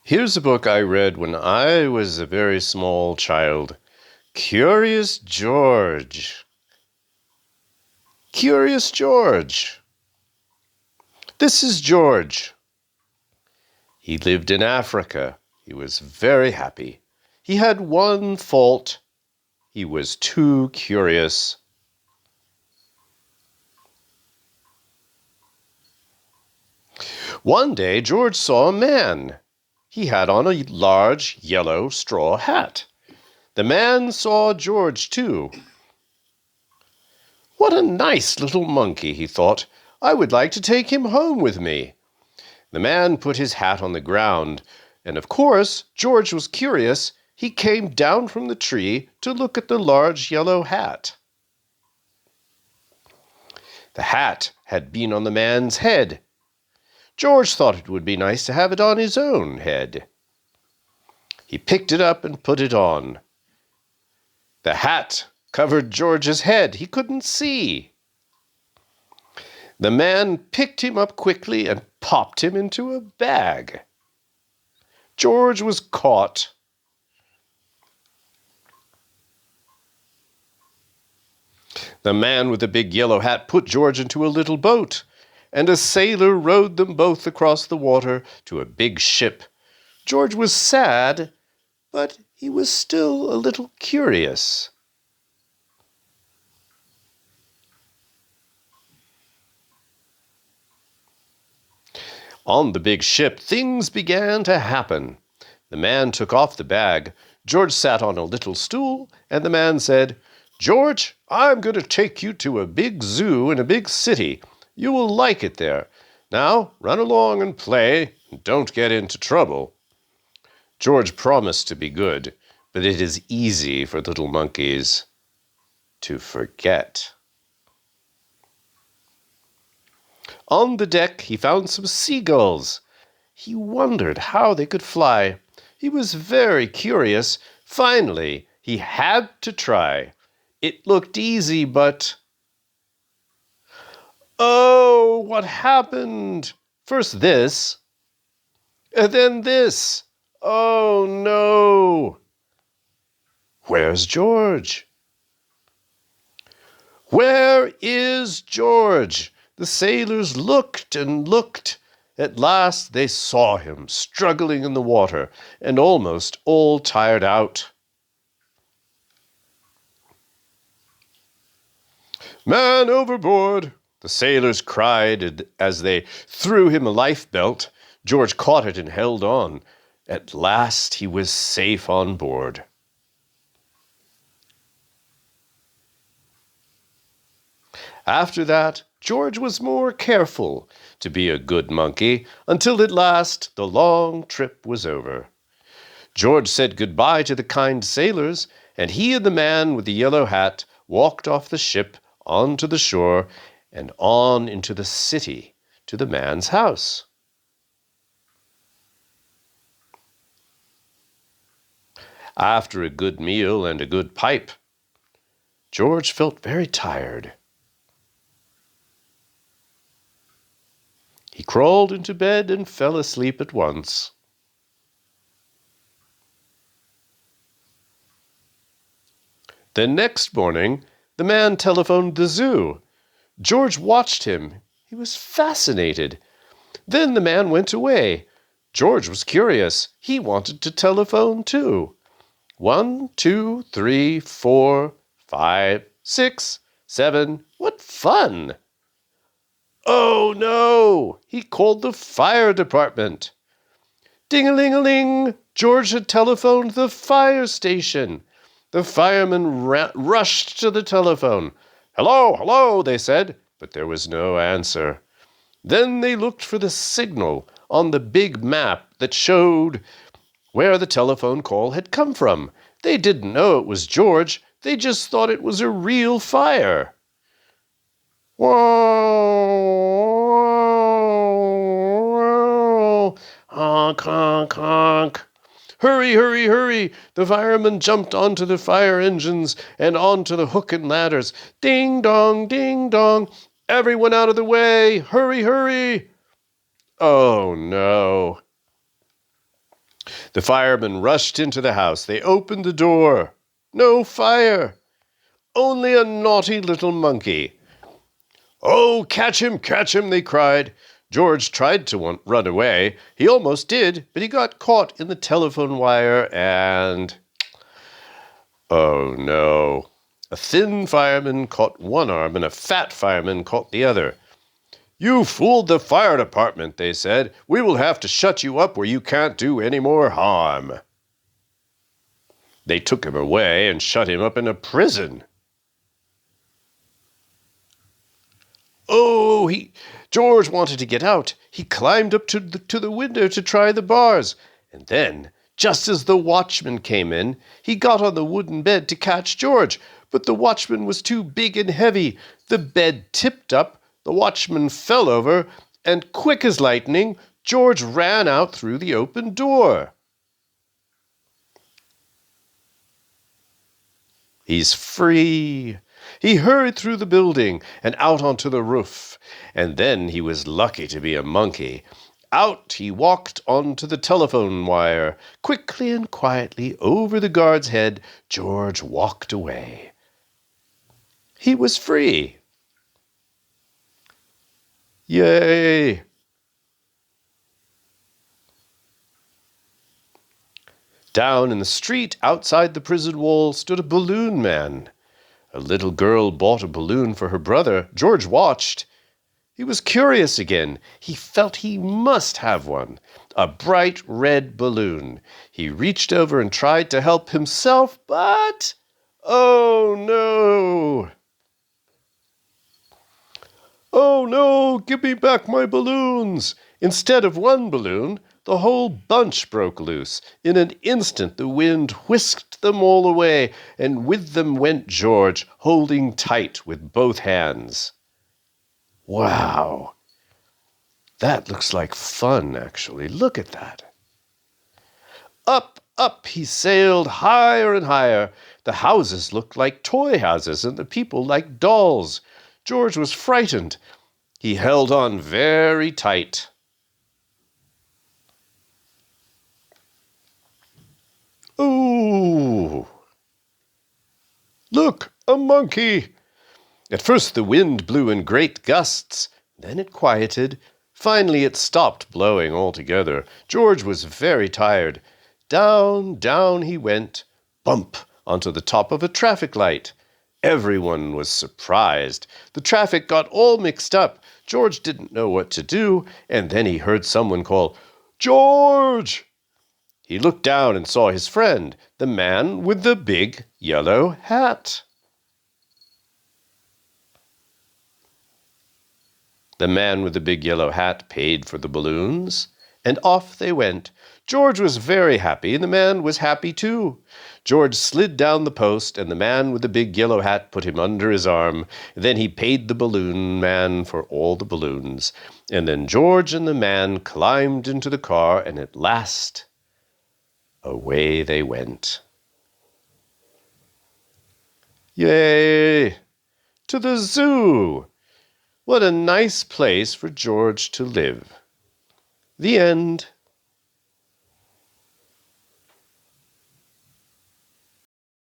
Here's a book I read when I was a very small child. Curious George. Curious George. This is George. He lived in Africa. He was very happy. He had one fault. He was too curious. One day, George saw a man. He had on a large yellow straw hat. The man saw George, too. What a nice little monkey, he thought. I would like to take him home with me. The man put his hat on the ground, and of course, George was curious. He came down from the tree to look at the large yellow hat. The hat had been on the man's head. George thought it would be nice to have it on his own head. He picked it up and put it on. The hat covered George's head. He couldn't see. The man picked him up quickly and popped him into a bag. George was caught. The man with the big yellow hat put George into a little boat, and a sailor rowed them both across the water to a big ship. George was sad, but he was still a little curious. On the big ship, things began to happen. The man took off the bag. George sat on a little stool, and the man said, "George, I'm going to take you to a big zoo in a big city. You will like it there. Now, run along and play, and don't get into trouble." George promised to be good, but it is easy for little monkeys to forget. On the deck, he found some seagulls. He wondered how they could fly. He was very curious. Finally, he had to try. It looked easy, but... Oh, what happened? First this, and then this. Oh, no. Where's George? Where is George? The sailors looked and looked. At last they saw him struggling in the water and almost all tired out. "Man overboard!" the sailors cried as they threw him a lifebelt. George caught it and held on. At last he was safe on board. After that, George was more careful to be a good monkey until at last the long trip was over. George said goodbye to the kind sailors, and he and the man with the yellow hat walked off the ship onto the shore and on into the city to the man's house. After a good meal and a good pipe, George felt very tired. He crawled into bed and fell asleep at once. The next morning, the man telephoned the zoo. George watched him. He was fascinated. Then the man went away. George was curious. He wanted to telephone too. 1, 2, 3, 4, 5, 6, 7. What fun! Oh, no! He called the fire department. Ding-a-ling-a-ling! George had telephoned the fire station. The firemen rushed to the telephone. "Hello, hello," they said, but there was no answer. Then they looked for the signal on the big map that showed where the telephone call had come from. They didn't know it was George. They just thought it was a real fire. Whoa! Honk, honk, honk. Hurry, hurry, hurry! The firemen jumped onto the fire engines and onto the hook and ladders. Ding dong, ding dong. Everyone out of the way! Hurry, hurry! Oh, no. The firemen rushed into the house. They opened the door. No fire. Only a naughty little monkey. "Oh, catch him, they cried. George tried to run away. He almost did, but he got caught in the telephone wire and... Oh, no. A thin fireman caught one arm and a fat fireman caught the other. "You fooled the fire department," they said. "We will have to shut you up where you can't do any more harm." They took him away and shut him up in a prison. Oh, George wanted to get out. He climbed up to the window to try the bars. And then, just as the watchman came in, he got on the wooden bed to catch George. But the watchman was too big and heavy. The bed tipped up, the watchman fell over, and quick as lightning, George ran out through the open door. He's free. He hurried through the building and out onto the roof, and then he was lucky to be a monkey. Out he walked onto the telephone wire. Quickly and quietly over the guard's head, George walked away. He was free. Yay! Down in the street outside the prison wall stood a balloon man. A little girl bought a balloon for her brother. George watched. He was curious again. He felt he must have one. A bright red balloon. He reached over and tried to help himself, but... Oh, no! "Oh, no! Give me back my balloons!" Instead of one balloon, the whole bunch broke loose. In an instant the wind whisked them all away, and with them went George, holding tight with both hands. Wow! That looks like fun, actually. Look at that. Up, up he sailed, higher and higher. The houses looked like toy houses, and the people like dolls. George was frightened. He held on very tight. Ooh! Look, a monkey! At first the wind blew in great gusts. Then it quieted. Finally it stopped blowing altogether. George was very tired. Down, down he went, bump, onto the top of a traffic light. Everyone was surprised. The traffic got all mixed up. George didn't know what to do, and then he heard someone call, "George!" He looked down and saw his friend, the man with the big yellow hat. The man with the big yellow hat paid for the balloons, and off they went. George was very happy, and the man was happy too. George slid down the post, and the man with the big yellow hat put him under his arm. Then he paid the balloon man for all the balloons. And then George and the man climbed into the car, and at last, away they went. Yay! To the zoo! What a nice place for George to live. The end.